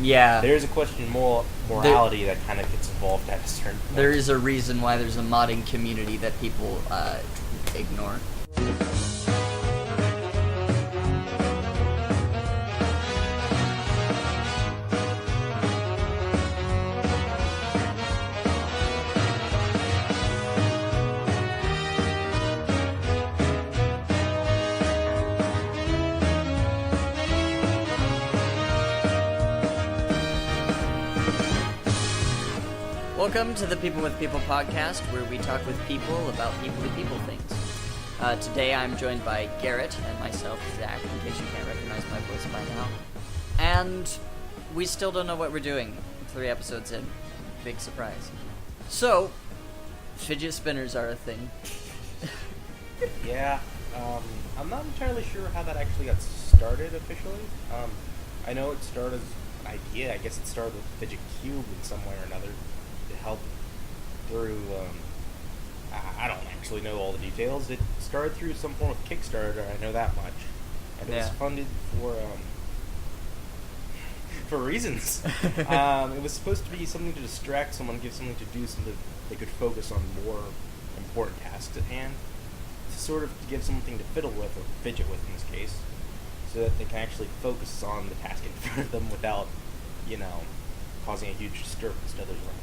Yeah. There's a question of morality that kind of gets involved at a certain point. There is a reason why there's a modding community that people ignore. Welcome to the People with People podcast, where we talk with people about people-to-people things. Today I'm joined by Garrett and myself, Zach, in case you can't recognize my voice by now. And we still don't know what we're doing 3 episodes in. Big surprise. So, fidget spinners are a thing. Yeah, I'm not entirely sure how that actually got started officially. I know it started as an idea. I guess it started with Fidget Cube in some way or another. Help through, I don't actually know all the details. It started through some form of Kickstarter, I know that much. And it was funded for reasons. It was supposed to be something to distract someone, give someone to do something they could focus on more important tasks at hand. To sort of give something to fiddle with, or fidget with in this case, so that they can actually focus on the task in front of them without, causing a huge disturbance to others around.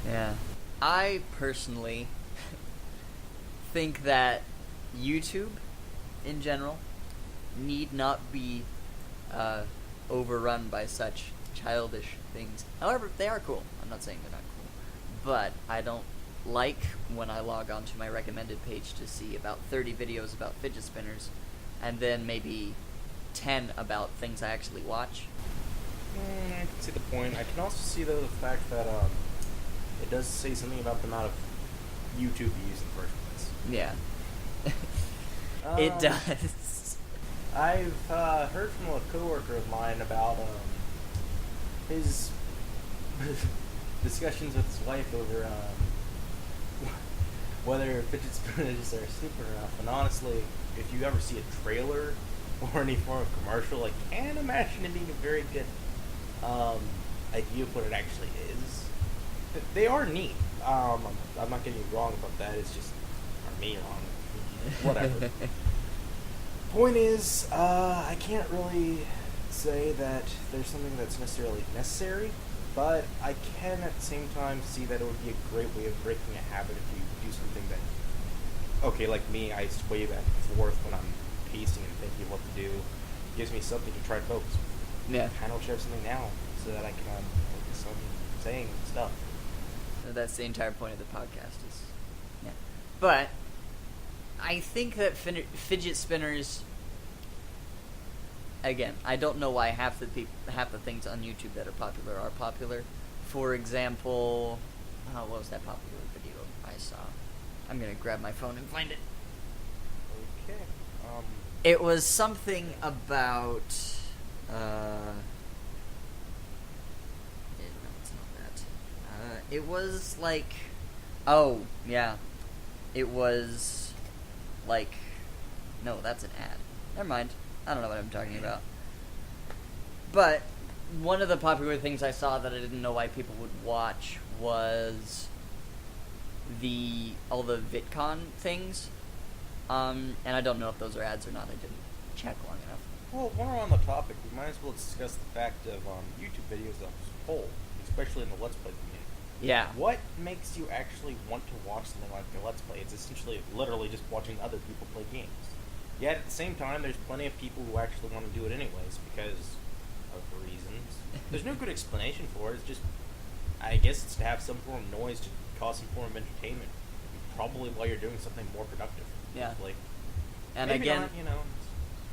Yeah. I personally think that YouTube, in general, need not be overrun by such childish things. However, they are cool. I'm not saying they're not cool. But I don't like when I log onto my recommended page to see about 30 videos about fidget spinners, and then maybe 10 about things I actually watch. I can see the point. I can also see, though, the fact that it does say something about the amount of YouTube views in the first place. Yeah. It does. I've heard from a coworker of mine about his discussions with his wife over whether fidget spinners are stupid enough. And honestly, if you ever see a trailer or any form of commercial, I can't imagine it being a very good idea of what it actually is. They are neat. I'm not getting you wrong about that. It's just, or me wrong. Whatever. Point is, I can't really say that there's something that's necessarily necessary, but I can at the same time see that it would be a great way of breaking a habit if you do something that, okay, like me, I sway back and forth when I'm pacing and thinking what to do. It gives me something to try to focus on. Yeah. I kind of wish I have something now so that I can focus on saying stuff. That's the entire point of the podcast. Yeah. But I think that fidget spinners. Again, I don't know why half the things on YouTube that are popular. For example, what was that popular video I saw? I'm gonna grab my phone and find it. Okay. It was something about. It was like, oh, yeah, it was like, no, that's an ad. Never mind, I don't know what I'm talking about. But one of the popular things I saw that I didn't know why people would watch was all the VidCon things, and I don't know if those are ads or not. I didn't check long enough. Well, while we're on the topic, we might as well discuss the fact of YouTube videos as a whole, especially in the Let's Play community. Yeah. What makes you actually want to watch something like a Let's Play? It's essentially, literally just watching other people play games. Yet, at the same time, there's plenty of people who actually want to do it anyways, because of reasons. There's no good explanation for it. It's just, I guess it's to have some form of noise to cause some form of entertainment. Probably while you're doing something more productive. Yeah. Like, and maybe again, not,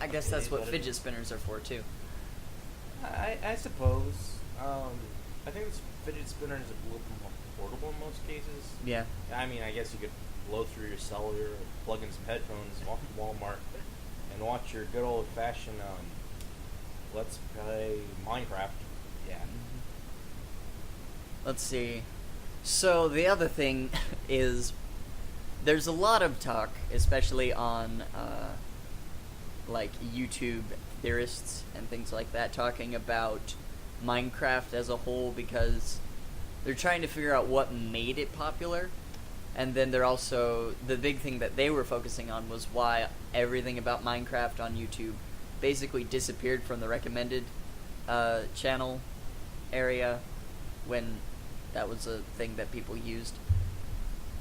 I guess that's what fidget spinners are for, too. I suppose. I think fidget spinner is a little more portable in most cases. Yeah. I mean, I guess you could blow through your cellular, or plug in some headphones, walk to Walmart, and watch your good old-fashioned Let's Play Minecraft. Yeah. Let's see. So the other thing is, there's a lot of talk, especially on like YouTube theorists and things like that, talking about Minecraft as a whole because they're trying to figure out what made it popular, and then they're also, the big thing that they were focusing on was why everything about Minecraft on YouTube basically disappeared from the recommended channel area when that was a thing that people used.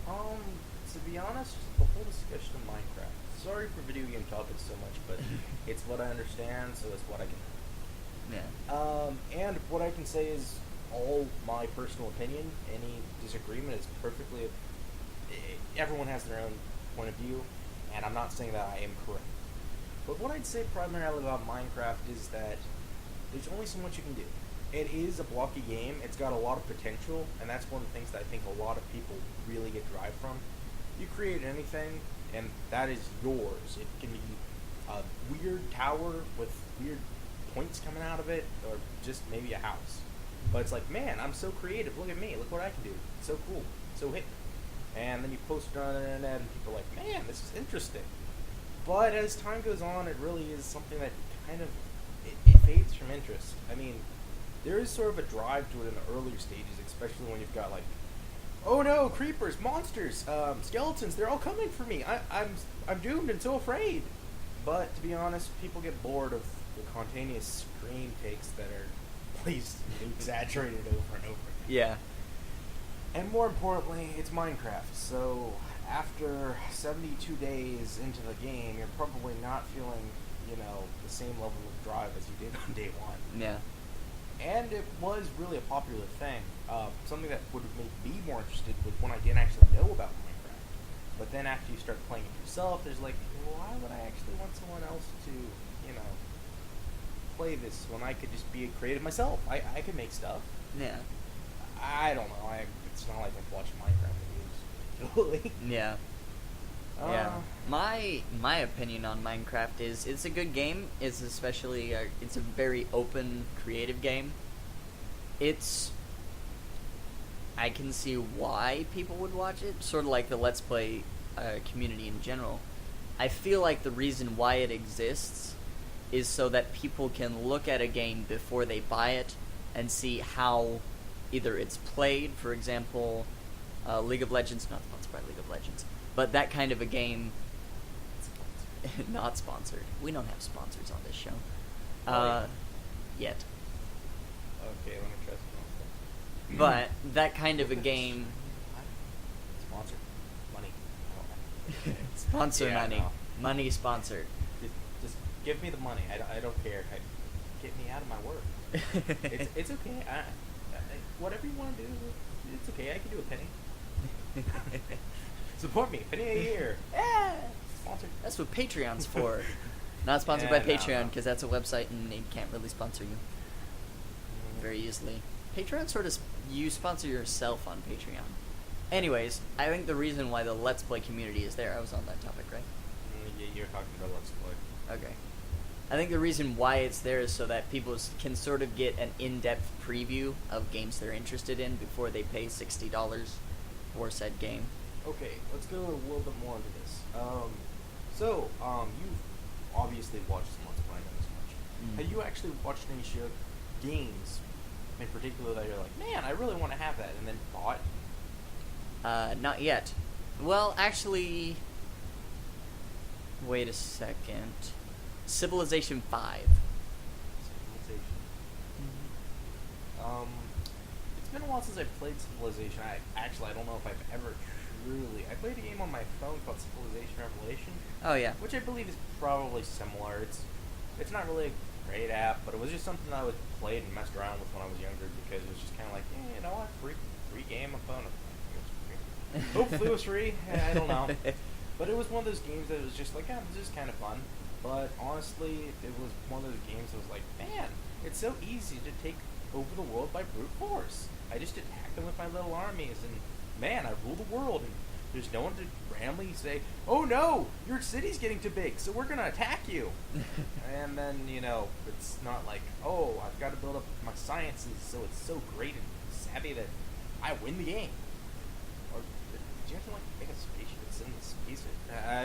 To be honest, the whole discussion of Minecraft. Sorry for video game topics so much, but it's what I understand, so it's what I can. Yeah. And what I can say is all my personal opinion. Any disagreement is perfectly. Everyone has their own point of view, and I'm not saying that I am correct. But what I'd say primarily about Minecraft is that there's only so much you can do. It is a blocky game. It's got a lot of potential, and that's one of the things that I think a lot of people really get drive from. You create anything, and that is yours. It can be a weird tower with weird points coming out of it, or just maybe a house. But it's like, man, I'm so creative. Look at me. Look what I can do. It's so cool. So hip. And then you post it on the internet, and people are like, man, this is interesting. But as time goes on, it really is something that kind of it fades from interest. I mean, there is sort of a drive to it in the earlier stages, especially when you've got like, oh no, creepers, monsters, skeletons, they're all coming for me. I'm doomed and so afraid. But to be honest, people get bored of the spontaneous screen takes that are placed and exaggerated over and over again. Yeah. And more importantly, it's Minecraft. So after 72 days into the game, you're probably not feeling, the same level of drive as you did on day one. Yeah. And it was really a popular thing. Something that would have made me more interested was when I didn't actually know about Minecraft. But then after you start playing it yourself, there's like, why would I actually want someone else to, play this when I could just be creative myself? I could make stuff. Yeah. I don't know. It's not like I've watched Minecraft videos particularly. Yeah. Yeah. My opinion on Minecraft is it's a good game. It's especially it's a very open, creative game. I can see why people would watch it, sort of like the Let's Play community in general. I feel like the reason why it exists is so that people can look at a game before they buy it and see how either it's played. For example, League of Legends, not sponsored by League of Legends, but that kind of a game. Not sponsored. We don't have sponsors on this show. Yet. Okay, let me try something. But that kind of a game. Sponsor. Money. Sponsor Yeah, money. no. Money sponsored. Just give me the money. I don't care. Get me out of my work. It's okay. Whatever you want to do, it's okay. I can do a penny. Support me. Penny a year. Yeah. Sponsored. That's what Patreon's for. Not sponsored by Patreon, because that's a website and they can't really sponsor you very easily. Patreon sort of, you sponsor yourself on Patreon. Anyways, I think the reason why the Let's Play community is there, I was on that topic, right? Yeah, you're talking about Let's Play. Okay. I think the reason why it's there is so that people can sort of get an in-depth preview of games they're interested in before they pay $60 for said game. Okay, let's go a little bit more into this. You've obviously watched some Let's Play, I know this much. Have you actually watched any games in particular that you're like, man, I really want to have that, and then bought? Not yet. Well, actually, wait a second. Civilization 5. Civilization. It's been a while since I played Civilization. I don't know if I've ever truly. I played a game on my phone called Civilization Revelation. Oh yeah. Which I believe is probably similar. It's not really a great app, but it was just something that I would play and messed around with when I was younger because it was just kind of like, you know what, free game on phone. Hopefully it was free. I don't know. But it was one of those games that was just like, this is kind of fun. But honestly, it was one of those games that was like, man, it's so easy to take over the world by brute force. I just attack them with my little armies, and man, I rule the world. And there's no one to randomly say, oh no, your city's getting too big, so we're going to attack you. And then, it's not like, oh, I've got to build up my sciences so it's so great and savvy that I win the game. Or, did you have to, make a spaceship that's in space?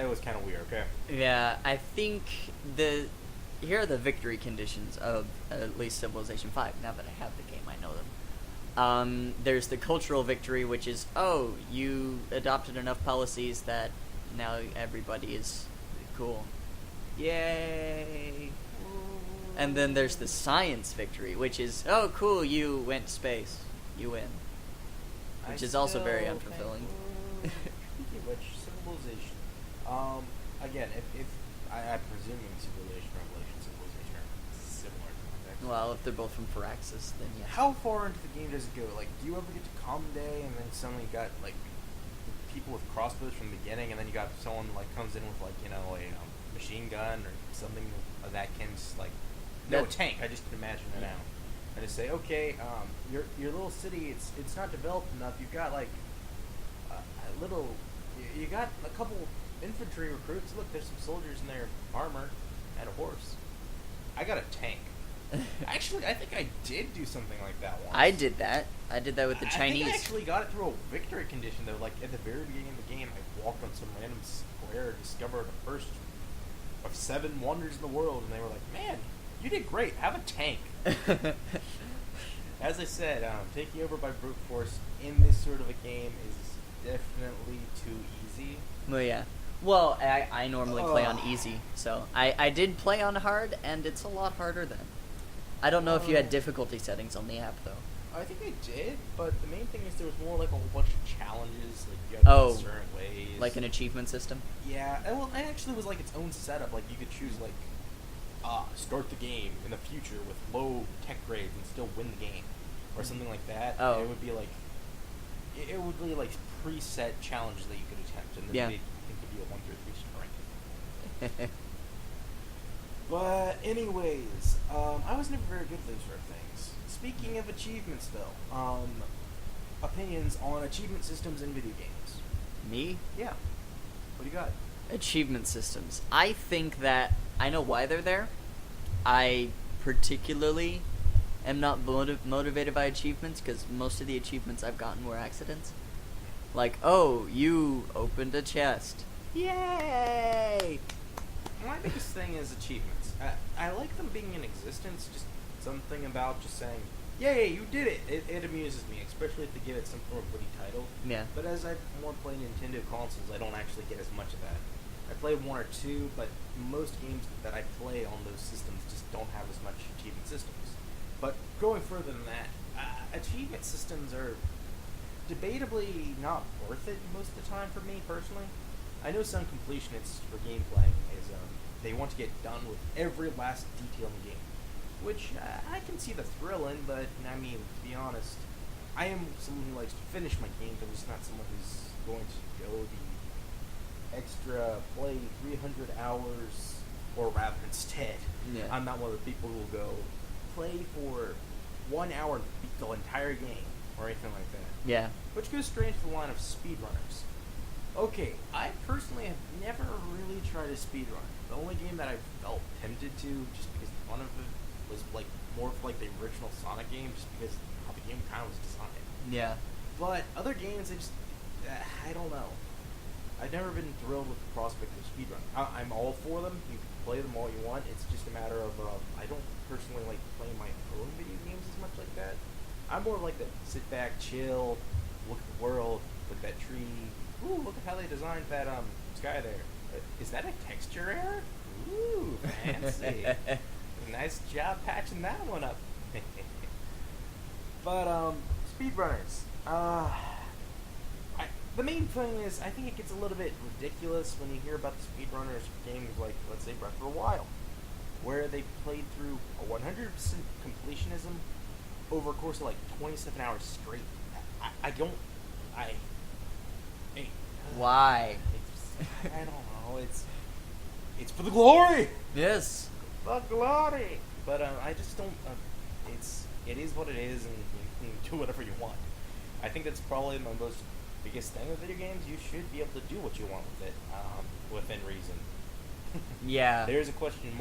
It was kind of weird, okay? Yeah, I think here are the victory conditions of at least Civilization 5. Now that I have the game, I know them. There's the cultural victory, which is, oh, you adopted enough policies that now everybody is cool. Yay! And then there's the science victory, which is, oh, cool, you went to space. You win. Which is also very unfulfilling. Speaking of which, Civilization. Again, if I'm presuming Civilization, Revelation, Civilization are similar context. Well, if they're both from Firaxis, then yeah. How far into the game does it go? Like, do you ever get to Common Day, and then suddenly you got, like, people with crossbows from the beginning, and then you got someone, like, comes in with, like, you know, a machine gun or something of that kind, like, no, a tank. I just can imagine it now. And just say, okay, your little city, it's not developed enough. You've got, like, a little, you got a couple infantry recruits. Look, there's some soldiers in their armor and a horse. I got a tank. Actually, I think I did do something like that once. I did that. I did that with the Chinese. I think I actually got it through a victory condition, though. Like, at the very beginning of the game, I walked on some random square, discovered the first of 7 wonders in the world, and they were like, man, you did great. Have a tank. As I said, taking over by brute force in this sort of a game is definitely too easy. Well, yeah. Well, I normally play on easy, so I did play on hard, and it's a lot harder then. I don't know if you had difficulty settings on the app, though. I think I did, but the main thing is there was more like a whole bunch of challenges, like you had to go certain ways. Like an achievement system? Yeah, well, it actually was like its own setup. Like, you could choose, like, start the game in the future with low tech grades and still win the game, or something like that. Oh. And it would be like, it would be like preset challenges that you could attempt, and then it could be a 1 through 3 strike. But anyways, I was never very good at those sort of things. Speaking of achievements, though, opinions on achievement systems in video games. Me? Yeah. What do you got? Achievement systems. I think that I know why they're there. I particularly am not motivated by achievements because most of the achievements I've gotten were accidents. Like, oh, you opened a chest. Yay! My biggest thing is achievements. I like them being in existence, just something about just saying, yay, you did it! It amuses me, especially if they give it some sort of witty title. Yeah. But as I more play Nintendo consoles, I don't actually get as much of that. I play 1 or 2, but most games that I play on those systems just don't have as much achievement systems. But going further than that, achievement systems are debatably not worth it most of the time for me, personally. I know some completionists for game playing is they want to get done with every last detail in the game, which I can see the thrill in, but I mean, to be honest, I am someone who likes to finish my games. I'm just not someone who's going to go the extra play 300 hours, or rather instead, I'm not one of the people who will go play for 1 hour and beat the entire game, or anything like that. Yeah. Which goes straight into the line of speedrunners. Okay, I personally have never really tried a speedrun. The only game that I felt tempted to, just because the fun of it, was like more of like the original Sonic game, just because how the game kind of was designed. Yeah. But other games, I don't know. I've never been thrilled with the prospect of speedrun. I'm all for them. You can play them all you want. It's just a matter of I don't personally like playing my own video games as much like that. I'm more of like the sit back, chill, look at the world, look at that tree. Ooh, look at how they designed that sky there. Is that a texture error? Ooh, fancy. Nice job patching that one up. But speedrunners. The main thing is, I think it gets a little bit ridiculous when you hear about the speedrunners for games like, let's say, Breath of the Wild, where they played through a 100% completionism over a course of like 27 hours straight. Why? I don't know. It's for the glory. Yes. The glory. But I just don't. It is what it is, and you can do whatever you want. I think that's probably my most biggest thing with video games. You should be able to do what you want with it, within reason. Yeah. There's a question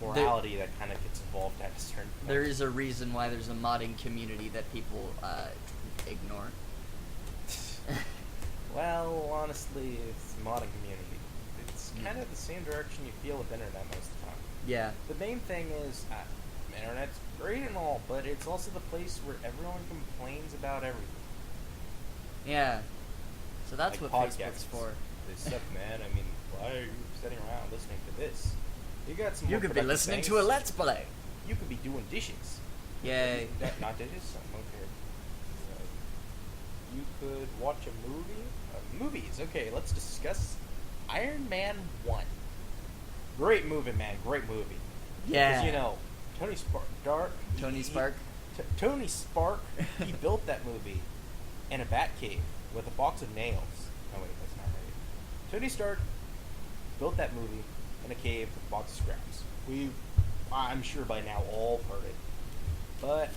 morality that kind of gets involved at a certain point. There is a reason why there's a modding community that people ignore. Well, honestly, it's a modding community. It's kind of the same direction you feel with internet most of the time. Yeah. The main thing is, internet's great and all, but it's also the place where everyone complains about everything. Yeah. So that's Like what podcasts. Facebook's for. This stuff, man. I mean, why are you sitting around listening to this? You got some. You more could be productive listening things. to a Let's Play. You could be doing dishes. Yay. Not dishes? Okay. You could watch a movie. Movies. Okay, let's discuss Iron Man 1. Great movie, man. Great movie. Yeah. Because, Tony Spark. Tony Spark? Tony Spark, he built that movie in a bat cave with a box of nails. Oh, wait, that's not right. Tony Stark built that movie in a cave with a box of scraps. I'm sure by now all heard it. But,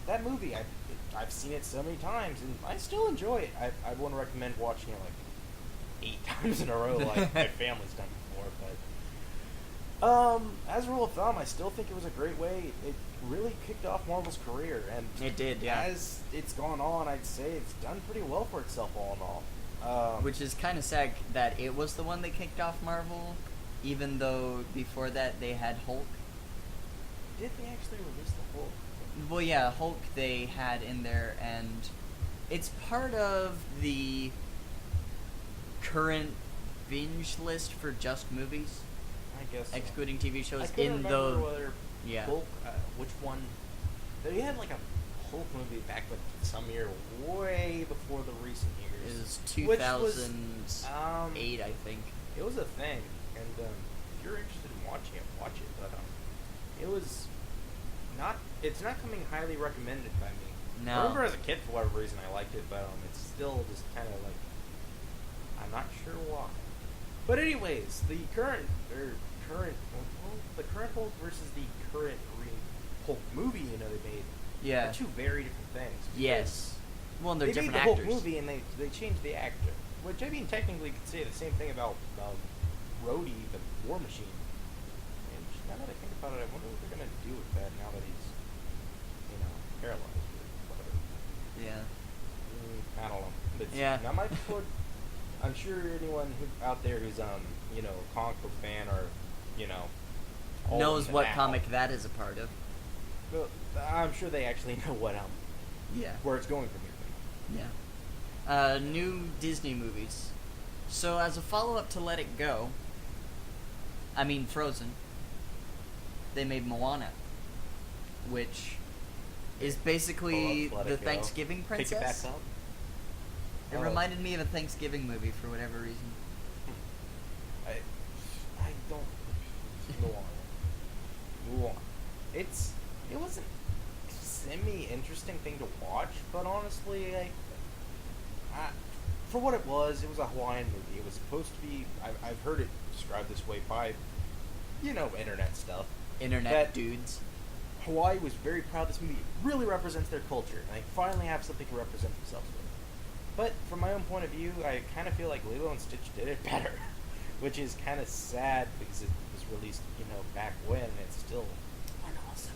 that movie, I've seen it so many times, and I still enjoy it. I wouldn't recommend watching it, 8 times in a row like my family's done before, but... as a rule of thumb, I still think it was a great way. It really kicked off Marvel's career, and... It did, yeah. As it's gone on, I'd say it's done pretty well for itself all in all. Which is kind of sad that it was the one that kicked off Marvel, even though before that they had Hulk. Did they actually release the Hulk? Well, yeah, Hulk they had in there, and it's part of the current binge list for just movies, I guess so. excluding TV shows. I couldn't remember whether yeah. Hulk, which one... They had a Hulk movie back some year way before the recent years. It was Which 2008, I think. It was a thing, and if you're interested in watching it, watch it. But it was not. It's not coming highly recommended by me. No. I remember as a kid for whatever reason I liked it, but it's still just kind of I'm not sure why. But anyways, the current Hulk versus the current Hulk movie they made. Yeah. Are two very different things. Yes. Well, and they're different made the actors. Hulk movie and they changed the actor. Which, I mean, technically you could say the same thing about Rhodey, the War Machine. And now that I think about it, I wonder what they're going to do with that now that he's, paralyzed or whatever. Yeah. I don't know. But Yeah. Now I'm sure anyone out there who's, a comic book fan or, all knows into what now, comic that is a part of. Well, I'm sure they actually know Yeah. where it's going from here. Yeah. New Disney movies. So as a follow-up to Let It Go, Frozen, they made Moana, which is basically Let the It Go. Thanksgiving princess. Pick it back up. It reminded me of a Thanksgiving movie for whatever reason. I don't. Mulan. It was a semi-interesting thing to watch, but honestly, for what it was a Hawaiian movie. It was supposed to be. I've heard it described this way by, internet stuff. Internet dudes. Hawaii was very proud of this movie. It really represents their culture, and they finally have something to represent themselves with. But from my own point of view, I kind of feel like Lilo and Stitch did it better, which is kind of sad because it was released, back when, and it's still an awesome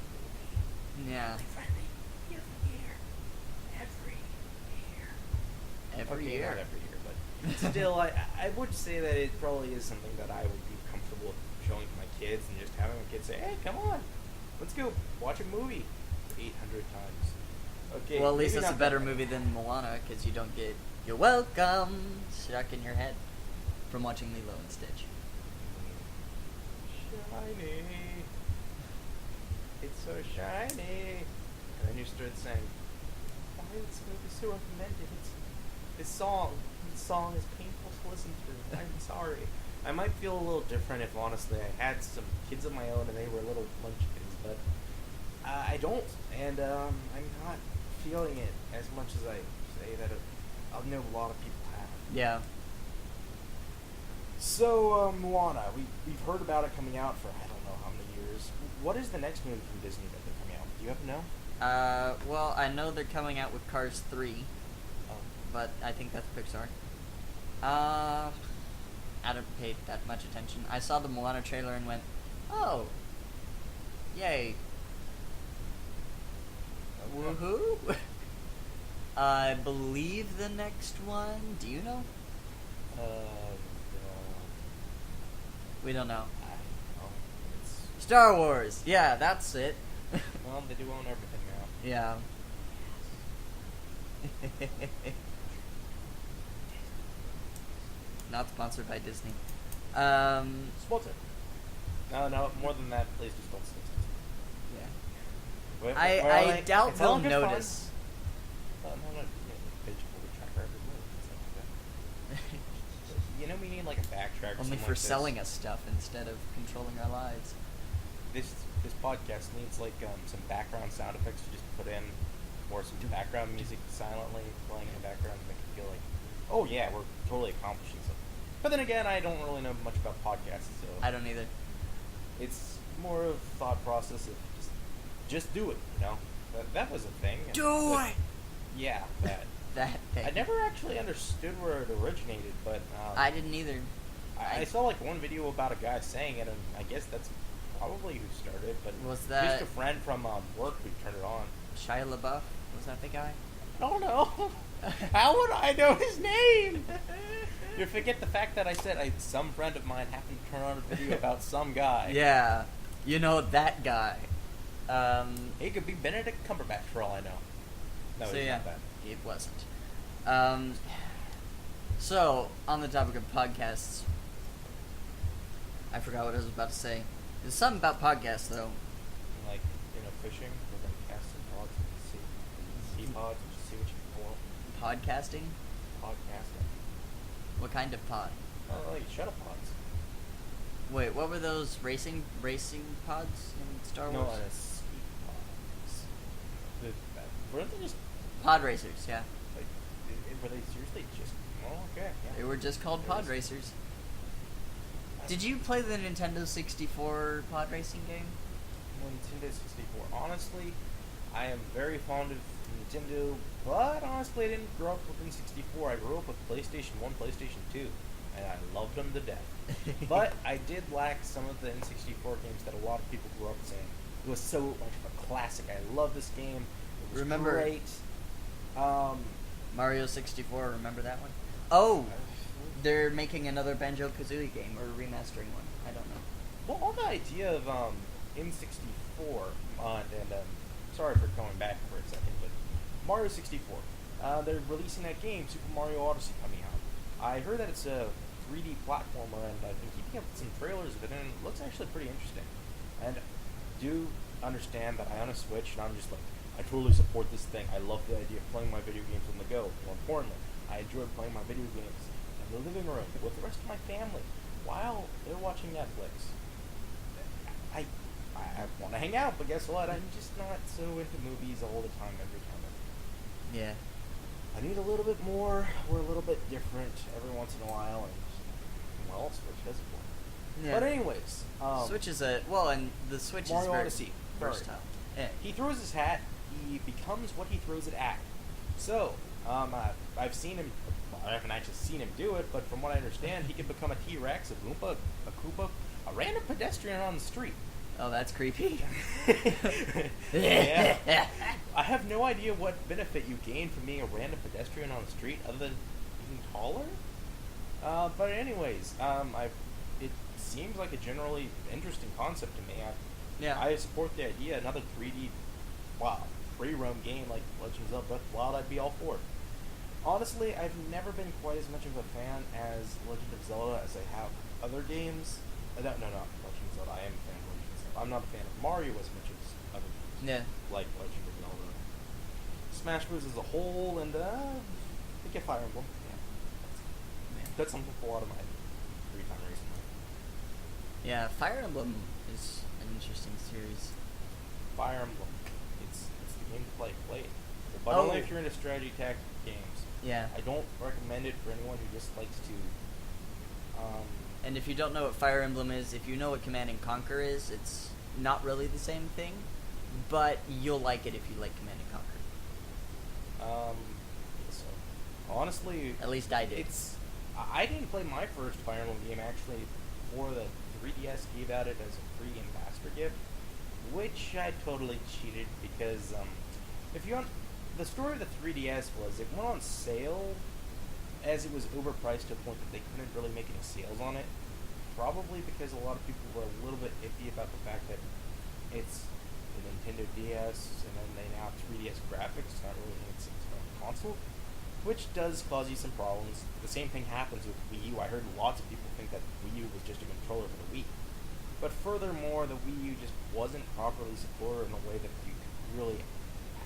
movie. Yeah. Friendly, every year. Every Okay, year. not every year, but still, I would say that it probably is something that I would be comfortable with showing to my kids and just having my kids say, "Hey, come on, let's go watch a movie 800 times." Okay. Well, at least maybe it's a not better that movie than Moana, because you don't get "You're welcome" stuck in your head from watching Lilo and Stitch. Shiny. It's so shiny. And then you start saying, "Why is this movie so recommended? This song is painful to listen to. I'm sorry." I might feel a little different if, honestly, I had some kids of my own and they were little munchkins, but I don't, and I'm not feeling it as much as I say that I know a lot of people have. Yeah. So, Moana, we've heard about it coming out for I don't know how many years. What is the next movie from Disney that they're coming out with? Do you happen to know? Well, I know they're coming out with Cars 3, Oh. but I think that's Pixar. I don't pay that much attention. I saw the Moana trailer and went, "Oh, yay. Woohoo!" I believe the next one, do you know? No. We don't know. I don't know. Star Wars. Yeah, that's it. Well, they do own everything now. Yeah. Not sponsored by Disney. Sponsored. No, more than that, please just don't say Yeah. it. I doubt they'll notice. You know, we need like a backtrack. Only for selling us stuff instead of controlling our lives. This podcast needs like some background sound effects to just put in, or some background music silently playing in the background to make it feel like, oh yeah, we're totally accomplishing something. But then again, I don't really know much about podcasts, so I don't either. It's more of a thought process of just do it. You know, that was a thing. Do it. Yeah, that. That thing. I never actually understood where it originated, but I didn't either. I saw like one video about a guy saying it, and I guess that's probably who started it. But was that just a friend from work who turned it on? Shia LaBeouf? Was that the guy? I don't know. How would I know his name? You forget the fact that I said some friend of mine happened to turn on a video about some guy. Yeah, you know that guy. He could be Benedict Cumberbatch for all I know. No, so he's yeah, not that. it wasn't. So on the topic of podcasts, I forgot what I was about to say. There's something about podcasts though. Like, you know, fishing, we're going to cast some pods and see pods and just see what you can pull. Podcasting? Podcasting. What kind of pod? Oh, like shuttle pods. Wait, what were those racing pods in Star Wars? No, ski pods. Weren't they just Pod racers, yeah. like? Were they seriously just? Oh, okay. Yeah. They were just called pod racers. Did you play the Nintendo 64 pod racing game? Nintendo 64. Honestly, I am very fond of Nintendo, but honestly, I didn't grow up with N64. I grew up with PlayStation 1, PlayStation 2, and I loved them to death. But I did lack some of the N64 games that a lot of people grew up saying. It was so much of a classic. I love this game. It was great. Mario 64, remember that one? Oh! They're making another Banjo-Kazooie game, or remastering one. I don't know. Well, all the idea of N64, sorry for going back for a second, but Mario 64, they're releasing that game, Super Mario Odyssey, coming out. I heard that it's a 3D platformer, and I've been keeping up with some trailers of it, and it looks actually pretty interesting. And do understand that I own a Switch, and I'm just like, I totally support this thing. I love the idea of playing my video games on the go. More importantly, I enjoy playing my video games in the living room with the rest of my family while they're watching Netflix. I want to hang out, but guess what? I'm just not so into movies all the time, every time. Yeah. I need a little bit more. We're a little bit different every once in a while, and well, Switch does it for me. Yeah. But anyways, Switch is and the Switch Mario is very Odyssey. versatile. Yeah. He throws his hat. He becomes what he throws it at. So, I've seen him. Well, I haven't actually seen him do it, but from what I understand, he can become a T-Rex, a Goomba, a Koopa, a random pedestrian on the street. Oh, that's creepy. Yeah. I have no idea what benefit you gain from being a random pedestrian on the street other than being taller. But anyways, it seems like a generally interesting concept to me. I support the idea. Another 3D, free roam game like Legends of Breath of the Wild, I'd be all for it. Honestly, I've never been quite as much of a fan as Legend of Zelda as I have other games. No, not Legend of Zelda. I am a fan of Legend of Zelda. I'm not a fan of Mario as much as other games. Yeah. Like Legend of Zelda. Smash Bros. As a whole, and I get Fire Emblem. Yeah. That's something for a lot of my free time recently. Yeah, Fire Emblem is an interesting series. Fire Emblem. It's the game to play. Play it. But only if you're into strategy tactic games. Yeah. I don't recommend it for anyone who just likes to. And if you don't know what Fire Emblem is, if you know what Command and Conquer is, it's not really the same thing, but you'll like it if you like Command and Conquer. So honestly, at least I did. I didn't play my first Fire Emblem game actually before the 3DS gave out it as a free ambassador gift, which I totally cheated because if you want. The story of the 3DS was it went on sale as it was overpriced to a point that they couldn't really make any sales on it. probably because a lot of people were a little bit iffy about the fact that it's a Nintendo DS and then they now have 3DS graphics. It's not really its own console, which does cause you some problems. The same thing happens with Wii U. I heard lots of people think that Wii U was just a controller for the Wii. But furthermore, the Wii U just wasn't properly supported in a way that you could really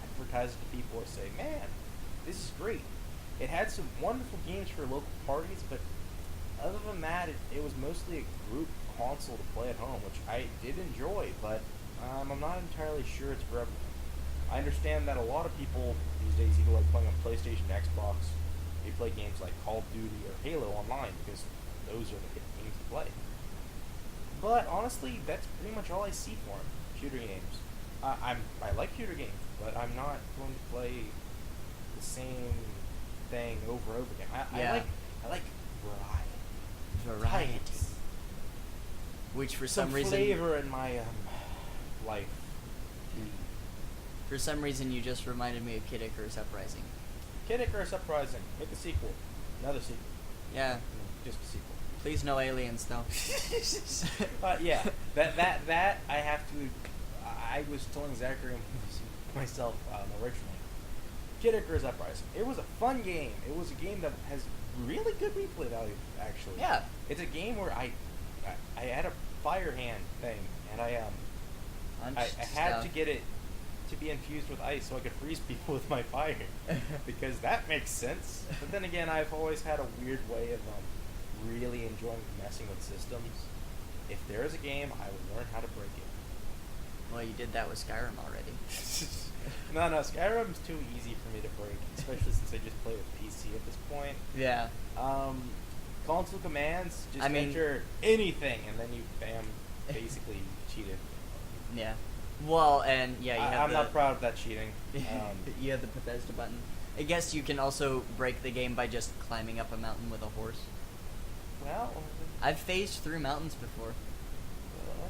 advertise it to people or say, man, this is great. It had some wonderful games for local parties, but other than that, it was mostly a group console to play at home, which I did enjoy, but I'm not entirely sure it's for everyone. I understand that a lot of people these days either like playing on PlayStation, Xbox, they play games like Call of Duty or Halo online because those are the hit games to play. But honestly, that's pretty much all I see for them. Shooter games. I like shooter games, but I'm not going to play the same thing over and over again. I like variety. Which for some reason flavor in my life. For some reason, you just reminded me of Kid Icarus Uprising. Kid Icarus Uprising. Make a sequel. Another sequel. Yeah. Just a sequel. Please no aliens, though. Yeah. That I have to. I was telling Zachary and myself originally. Kid Icarus Uprising. It was a fun game. It was a game that has really good replay value, actually. Yeah. It's a game where I had a fire hand thing, and I had to get it to be infused with ice so I could freeze people with my fire, because that makes sense. But then again, I've always had a weird way of really enjoying messing with systems. If there is a game, I will learn how to break it. Well, you did that with Skyrim already. No, Skyrim's too easy for me to break, especially since I just play with PC at this point. Yeah. Console commands, just enter anything, and then you, bam, basically cheated. Yeah. Well, and yeah, I'm not proud of that cheating. You have the Bethesda button. I guess you can also break the game by just climbing up a mountain with a horse. Well, I've phased through mountains before.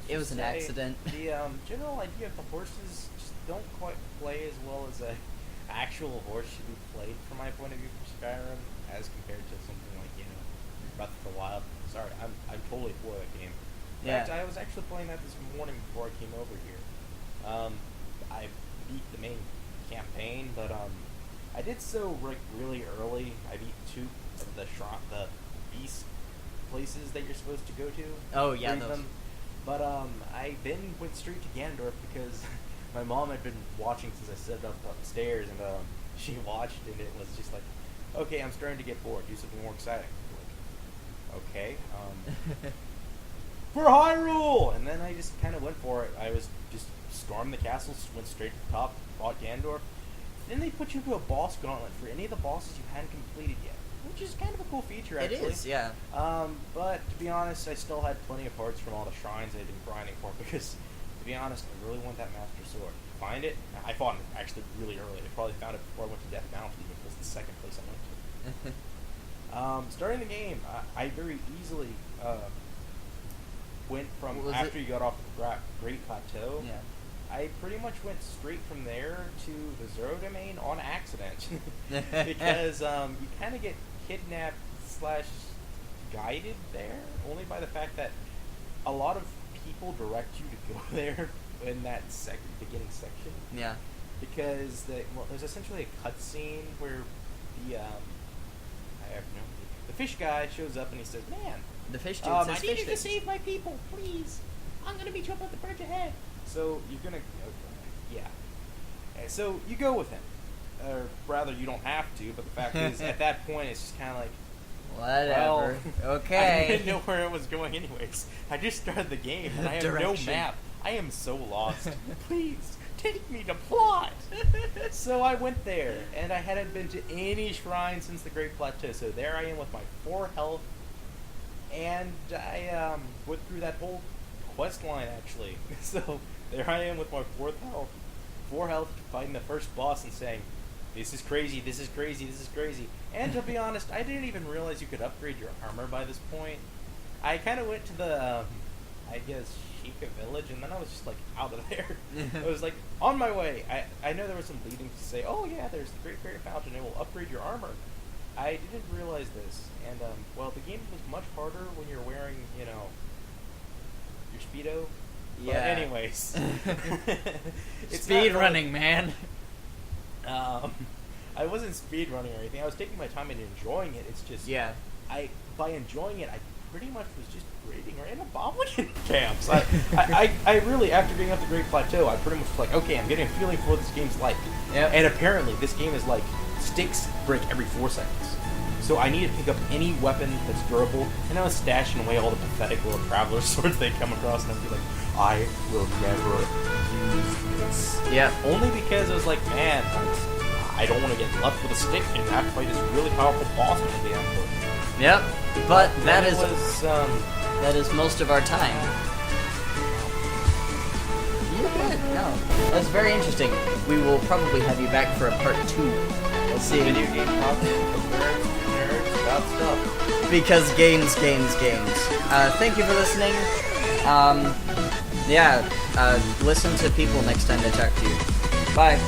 It was an accident. The general idea of the horses just don't quite play as well as a actual horse should be played, from my point of view, for Skyrim, as compared to something like, Breath of the Wild. Sorry, I'm totally for that game. In fact, I was actually playing that this morning before I came over here. I beat the main campaign, but I did so really early. I beat 2 of the beast places that you're supposed to go to. Oh yeah, those. Them. But I then went straight to Ganondorf because my mom had been watching since I set up upstairs, and she watched, and it was just like, okay, I'm starting to get bored. Do something more exciting. Like, okay. For Hyrule! And then I just kind of went for it. I was just stormed the castle, went straight to the top, fought Ganondorf. Then they put you into a boss gauntlet for any of the bosses you hadn't completed yet, which is kind of a cool feature, actually. It is, yeah. But to be honest, I still had plenty of parts from all the shrines I'd been grinding for, because, to be honest, I really want that Master Sword. Find it. I fought it actually really early. I probably found it before I went to Death Mountain, even. It was the second place I went to. Starting the game, I very easily went from after you got off the Great Plateau. Yeah. I pretty much went straight from there to the Zero Domain on accident, because you kind of get kidnapped / guided there only by the fact that a lot of people direct you to go there in that beginning section. Yeah. Because there's essentially a cutscene where the fish guy shows up and he says, "Man, the fish dude says I need you to things. save my people, please. I'm gonna meet you up at the bridge ahead." So you're gonna, yeah. And so you go with him, or rather, you don't have to. But the fact is, at that point, it's just kind of like, whatever. Well, okay. I didn't know where it was going, anyways. I just started the game, and I have no map. I am so lost. Please take me to plot. So I went there, and I hadn't been to any shrine since the Great Plateau. So there I am with my 4 health, and I went through that whole quest line actually. So there I am with my 4 health, fighting the first boss and saying, "This is crazy, this is crazy, this is crazy." And to be honest, I didn't even realize you could upgrade your armor by this point. I kind of went to the, I guess, Sheikah village, and then I was just like out of there. I was like on my way. I know there was some leading to say, "Oh yeah, there's the Great Fairy Fountain, it will upgrade your armor." I didn't realize this, and well, the game was much harder when you're wearing, you know, your Speedo. Yeah. But anyways, Speed running, man. I wasn't speed running or anything. I was taking my time and enjoying it. It's just by enjoying it, I pretty much was just raiding random Bobligan camps. I really, after getting up the Great Plateau, I pretty much was like, okay, I'm getting a feeling for what this game's like. Yep. And apparently, this game is like sticks break every 4 seconds. So I need to pick up any weapon that's durable, and I was stashing away all the pathetic little traveler swords they come across, and I'd be like, I will never use this. Yeah. Only because I was like, man, I don't want to get left with a stick and have to fight this really powerful boss in the damn book. Yep. But that is most of our time. You're good. No, that's very interesting. We will probably have you back for a part 2. We'll see. Video game nerds about stuff. Because games. Thank you for listening. Listen to people next time they talk to you. Bye.